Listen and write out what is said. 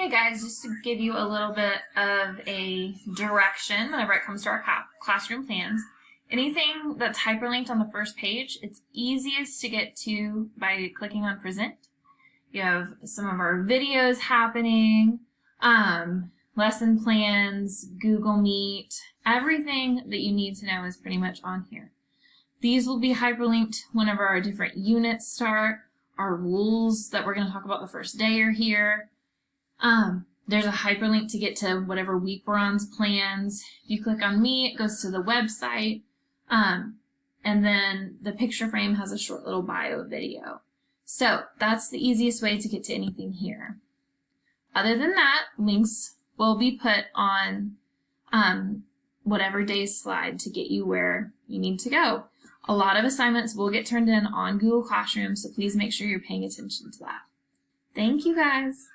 Hey guys, just to give you a little bit of a direction whenever it comes to our classroom plans. Anything that's hyperlinked on the first page, it's easiest to get to by clicking on present. You have some of our videos happening, lesson plans, Google Meet, everything that you need to know is pretty much on here. These will be hyperlinked whenever our different units start. Our rules that we're going to talk about the first day are here. There's a hyperlink to get to whatever week we're on's plans. If you click on me, it goes to the website. And then the picture frame has a short little bio video. So that's the easiest way to get to anything here. Other than that, links will be put on whatever day's slide to get you where you need to go. A lot of assignments will get turned in on Google Classroom, so please make sure you're paying attention to that. Thank you guys.